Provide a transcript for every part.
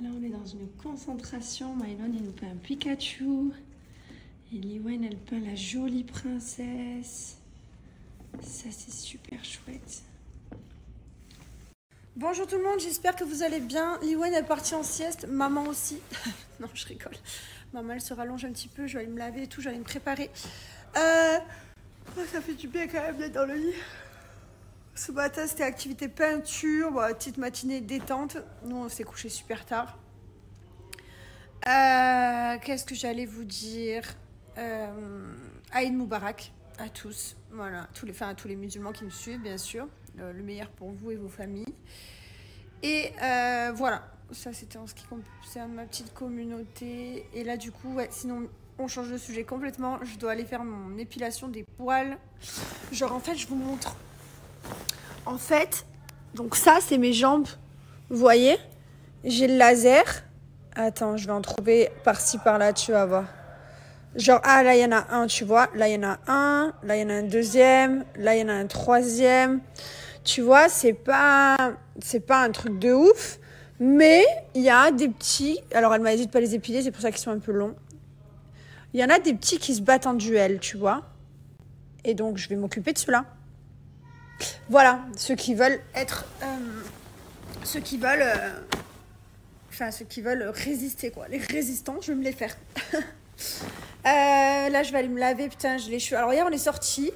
Là, on est dans une concentration. Mylon, il nous peint un Pikachu. Et Liwen, elle peint la jolie princesse. Ça, c'est super chouette. Bonjour tout le monde, j'espère que vous allez bien. Liwen est partie en sieste, maman aussi. Non, je rigole. Maman, elle se rallonge un petit peu, je vais aller me laver et tout, je vais aller me préparer. Ça fait du bien quand même d'être dans le lit. Ce matin, c'était activité peinture, bon, petite matinée détente. Nous, on s'est couché super tard. Qu'est-ce que j'allais vous dire? Aïd Moubarak à tous, voilà, à tous les musulmans qui me suivent, bien sûr. Le meilleur pour vous et vos familles. Et voilà, ça c'était en ce qui concerne ma petite communauté. Et là, du coup, ouais, sinon, on change de sujet complètement. Je dois aller faire mon épilation des poils. Genre, en fait, je vous montre. En fait, donc ça, c'est mes jambes. Vous voyez? J'ai le laser. Attends, je vais en trouver par-ci, par-là, tu vas voir. Genre, ah, là, il y en a un, tu vois. Là, il y en a un. Là, il y en a un deuxième. Là, il y en a un troisième. Tu vois, c'est pas un truc de ouf. Mais il y a des petits... Alors, elle m'a dit de pas les épiler, c'est pour ça qu'ils sont un peu longs. Il y en a des petits qui se battent en duel, tu vois. Et donc, je vais m'occuper de ceux-là. Voilà, ceux qui veulent être... ceux qui veulent résister, quoi. Les résistants, je vais me les faire. Là, je vais aller me laver, putain, j'ai les cheveux. Alors, hier, on est sortis.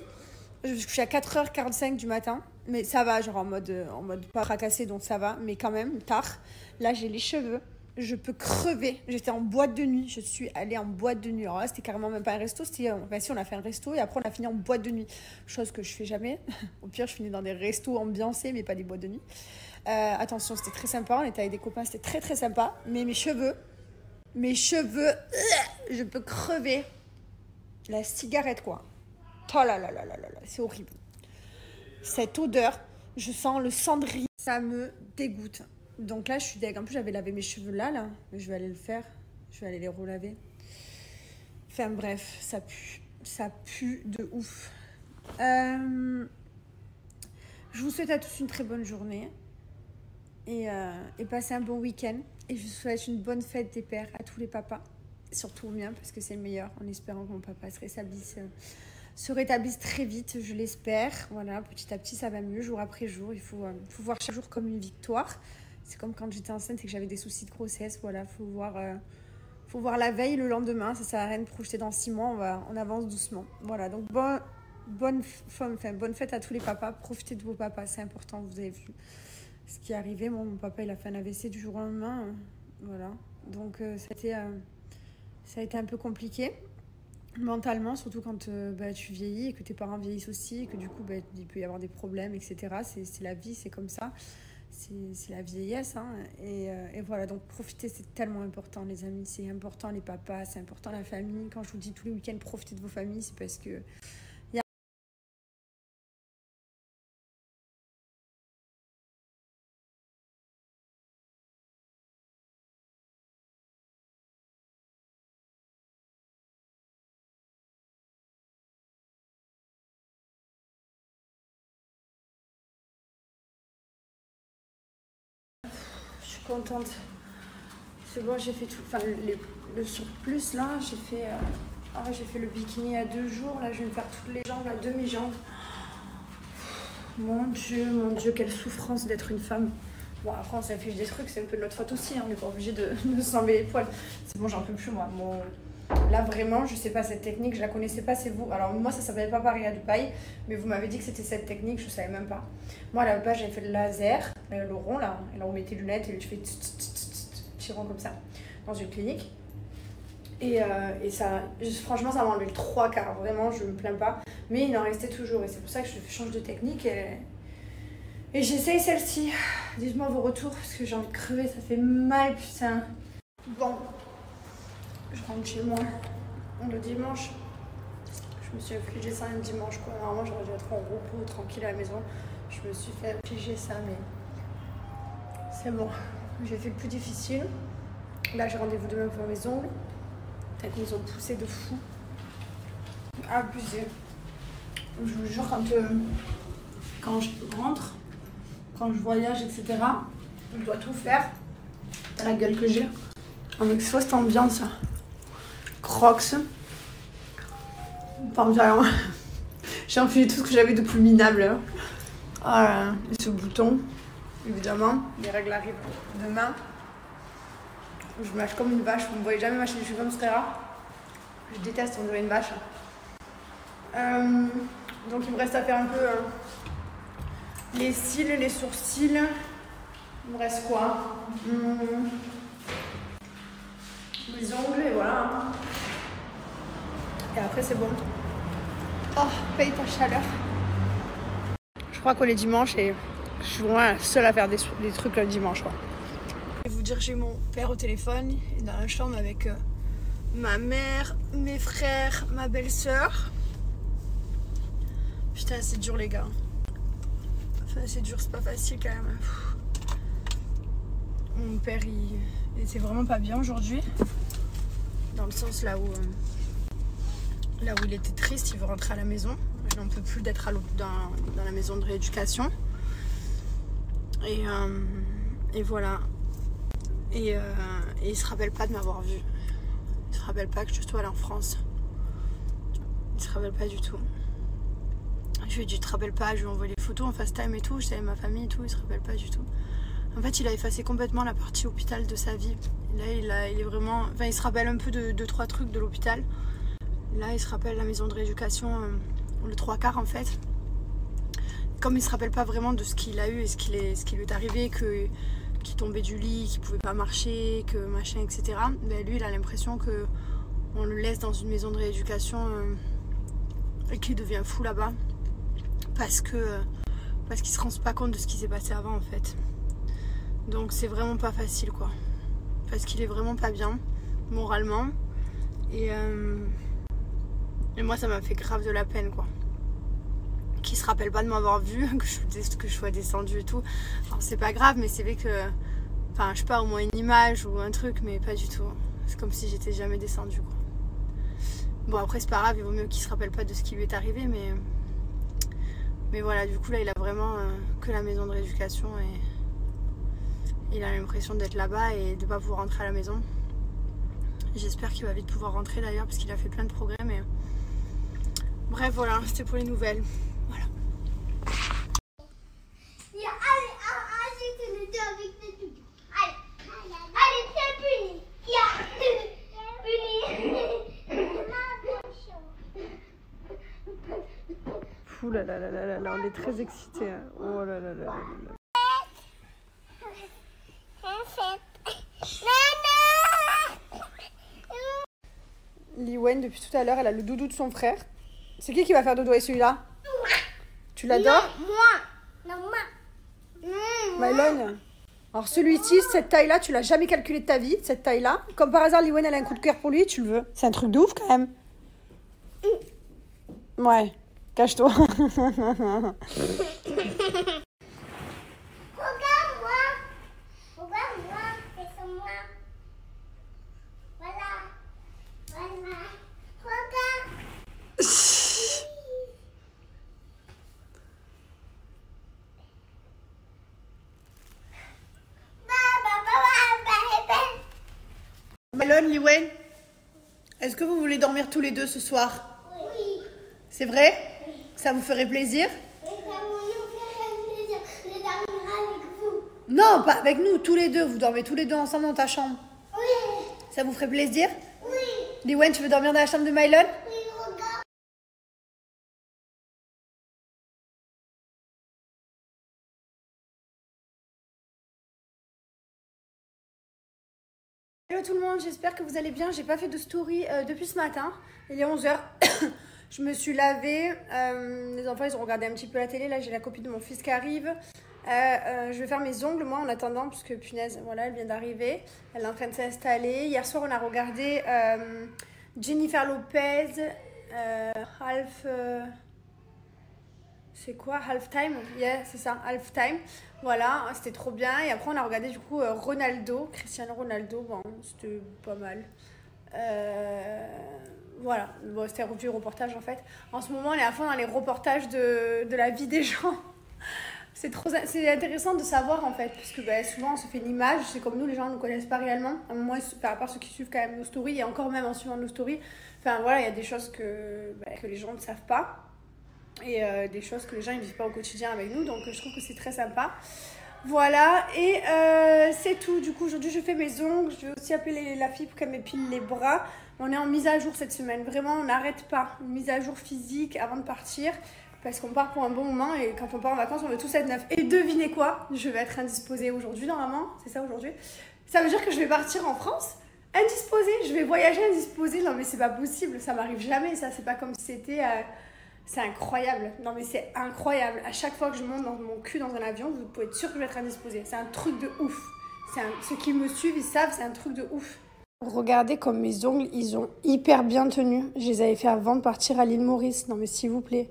Je suis à 4h45 du matin. Mais ça va, genre en mode pas fracassé, donc ça va. Mais quand même, tard. Là, j'ai les cheveux. Je peux crever. J'étais en boîte de nuit. Je suis allée en boîte de nuit. Alors là, c'était carrément même pas un resto. C'était, si, on a fait un resto et après, on a fini en boîte de nuit. Chose que je fais jamais. Au pire, je finis dans des restos ambiancés, mais pas des boîtes de nuit. Attention, c'était très sympa. On était avec des copains, c'était très très sympa. Mais mes cheveux, je peux crever. La cigarette, quoi. Oh là là là là là là, c'est horrible. Cette odeur, je sens le cendrier, ça me dégoûte. Donc là, je suis deg. En plus, j'avais lavé mes cheveux là. Mais je vais aller le faire. Je vais aller les relaver. Enfin bref, ça pue. Ça pue de ouf. Je vous souhaite à tous une très bonne journée. Et passez un bon week-end. Et je vous souhaite une bonne fête des pères à tous les papas. Surtout au mien, parce que c'est le meilleur. En espérant que mon papa se rétablisse très vite, je l'espère. Voilà, petit à petit, ça va mieux, jour après jour. Il faut voir chaque jour comme une victoire. C'est comme quand j'étais enceinte et que j'avais des soucis de grossesse. Voilà, faut voir la veille, le lendemain. Ça sert à rien de projeter dans 6 mois. On avance doucement. Voilà, donc bonne fête à tous les papas. Profitez de vos papas, c'est important. Vous avez vu ce qui est arrivé. Mon papa, il a fait un AVC du jour au lendemain. Voilà, donc ça a été un peu compliqué. Mentalement, surtout quand tu vieillis et que tes parents vieillissent aussi et que du coup il peut y avoir des problèmes, etc. C'est la vie, c'est comme ça, c'est la vieillesse, hein. Et voilà, donc profitez, c'est tellement important les amis, c'est important les papas, c'est important la famille. Quand je vous dis tous les week-ends profitez de vos familles, c'est parce que je suis contente. C'est bon, j'ai fait tout, enfin le surplus là, j'ai fait le bikini à 2 jours, là je vais me faire toutes les jambes, la demi-jambe. Mon Dieu, quelle souffrance d'être une femme. Bon, après, on s'affiche des trucs, c'est un peu de notre faute aussi, hein. On n'est pas obligé de s'enlever les poils. C'est bon, j'en peux plus, moi. Là, vraiment, je sais pas, cette technique, je la connaissais pas, c'est vous. Alors, moi, ça s'appelle pas Paris à Dubaï, mais vous m'avez dit que c'était cette technique, je savais même pas. Moi, à la base, j'avais fait le laser, le rond, là. Et là, on met tes lunettes et tu fais petit rond comme ça, dans une clinique. Et ça, franchement, ça m'a enlevé le 3/4. Vraiment, je me plains pas. Mais il en restait toujours. Et c'est pour ça que je change de technique. Et j'essaye celle-ci. Dites-moi vos retours, parce que j'ai envie de crever. Ça fait mal, putain. Bon, je rentre chez moi le dimanche. Je me suis infligé ça un dimanche, quoi. Normalement, j'aurais dû être en repos, tranquille à la maison. Je me suis fait infliger ça, mais c'est bon. J'ai fait le plus difficile. Là, j'ai rendez-vous demain pour mes ongles. Peut-être qu'ils ont poussé de fou. Abusé. Je vous jure, quand je rentre, quand je voyage, etc., je dois tout faire. La gueule que j'ai. Avec soit cette ambiance. Crocs. Enfin, j'ai enfilé tout ce que j'avais de plus minable. Voilà. Et ce bouton, évidemment. Les règles arrivent demain. Je mâche comme une vache. Vous ne me voyez jamais mâcher des cheveux comme ce serait rare. Je déteste, on dirait une vache. Donc il me reste à faire un peu les cils, les sourcils. Il me reste quoi? Les ongles et voilà. Et après c'est bon. Oh, paye ta chaleur. Je crois qu'on est dimanche et je suis vraiment la seule à faire des trucs le dimanche, quoi. Je vais vous dire, j'ai mon père au téléphone. Il est dans la chambre avec ma mère, mes frères, ma belle-sœur. Putain, c'est dur les gars. Enfin, c'est dur, c'est pas facile quand même. Mon père, il était vraiment pas bien aujourd'hui. Dans le sens là où il était triste, il veut rentrer à la maison. Je n'en peux plus d'être dans la maison de rééducation. Et voilà. Et il se rappelle pas de m'avoir vu. Il se rappelle pas que je sois allée en France. Il se rappelle pas du tout. Je lui ai dit, tu te rappelles pas, je lui ai envoyé les photos en FaceTime et tout, je savais ma famille et tout, il se rappelle pas du tout. En fait, il a effacé complètement la partie hôpital de sa vie. Là, il est vraiment... Enfin, il se rappelle un peu de 2-3 trucs de l'hôpital. Là, il se rappelle la maison de rééducation, le 3/4 en fait. Comme il se rappelle pas vraiment de ce qu'il a eu et ce qui lui est arrivé, qu'il tombait du lit, qu'il pouvait pas marcher, que machin, etc. Ben, lui, il a l'impression que on le laisse dans une maison de rééducation et qu'il devient fou là-bas. Parce qu'il se rend pas compte de ce qui s'est passé avant en fait. Donc c'est vraiment pas facile quoi. Parce qu'il est vraiment pas bien moralement. Et moi ça m'a fait grave de la peine quoi. Qu'il se rappelle pas de m'avoir vu, que je sois descendue et tout. Alors c'est pas grave mais c'est vrai que... Enfin je sais pas, au moins une image ou un truc mais pas du tout. C'est comme si j'étais jamais descendue quoi. Bon après c'est pas grave, il vaut mieux qu'il se rappelle pas de ce qui lui est arrivé mais voilà, du coup là il a vraiment que la maison de rééducation et il a l'impression d'être là-bas et de pas pouvoir rentrer à la maison. J'espère qu'il va vite pouvoir rentrer d'ailleurs parce qu'il a fait plein de progrès mais... Bref voilà, c'était pour les nouvelles. Voilà. Ouh là là là là là, on est très excités. Oh là là là là là. Liwen, depuis tout à l'heure, elle a le doudou de son frère. C'est qui va faire dodo avec celui-là? Tu l'adores? Moi. Non, moi. Mylon. Alors celui-ci, cette taille-là, tu l'as jamais calculé de ta vie, cette taille-là. Comme par hasard, Liwen, elle a un coup de cœur pour lui, tu le veux. C'est un truc de ouf quand même. Ouais, cache-toi. Regarde-moi. Regarde-moi. C'est sur moi. Voilà. Voilà. Regarde. Mylon, Liwen, est-ce que vous voulez dormir tous les deux ce soir? Oui. C'est vrai? Ça vous ferait plaisir? Et ça nous ferait plaisir de dormir avec vous. Non, pas avec nous, tous les deux. Vous dormez tous les deux ensemble dans ta chambre. Oui. Ça vous ferait plaisir? Oui. Liwen, tu veux dormir dans la chambre de Mylon? Oui, regarde. Hello tout le monde, j'espère que vous allez bien. J'ai pas fait de story depuis ce matin. Il est 11h. Je me suis lavée. Les enfants, ils ont regardé un petit peu la télé. Là, j'ai la copine de mon fils qui arrive. Je vais faire mes ongles, moi, en attendant, parce que punaise, voilà, elle vient d'arriver. Elle est en train de s'installer. Hier soir, on a regardé Jennifer Lopez, c'est quoi? Halftime? Yeah, c'est ça, Halftime. Voilà, c'était trop bien. Et après, on a regardé du coup Cristiano Ronaldo. Bon, c'était pas mal. Voilà, bon, c'était du reportage en fait. En ce moment, on est à fond dans les reportages de la vie des gens. C'est intéressant de savoir en fait, parce que bah, souvent on se fait une image, c'est comme nous, les gens ne nous connaissent pas réellement. Moi, à part ceux qui suivent quand même nos stories, et encore même en suivant nos stories, enfin voilà, il y a des choses que les gens ne savent pas, et des choses que les gens ne vivent pas au quotidien avec nous, donc je trouve que c'est très sympa. Voilà, et c'est tout. Du coup, aujourd'hui, je fais mes ongles. Je vais aussi appeler la fille pour qu'elle m'épile les bras. On est en mise à jour cette semaine. Vraiment, on n'arrête pas. Une mise à jour physique avant de partir. Parce qu'on part pour un bon moment et quand on part en vacances, on veut tous être neuf. Et devinez quoi? Je vais être indisposée aujourd'hui, normalement. C'est ça, aujourd'hui. Ça veut dire que je vais partir en France indisposée. Je vais voyager indisposée. Non, mais c'est pas possible. Ça m'arrive jamais, ça. C'est pas comme si c'était... C'est incroyable. Non mais c'est incroyable. À chaque fois que je monte dans mon cul dans un avion, vous pouvez être sûr que je vais être indisposée. C'est un truc de ouf. Ceux qui me suivent, ils savent, c'est un truc de ouf. Regardez comme mes ongles, ils ont hyper bien tenu. Je les avais fait avant de partir à l'île Maurice. Non mais s'il vous plaît.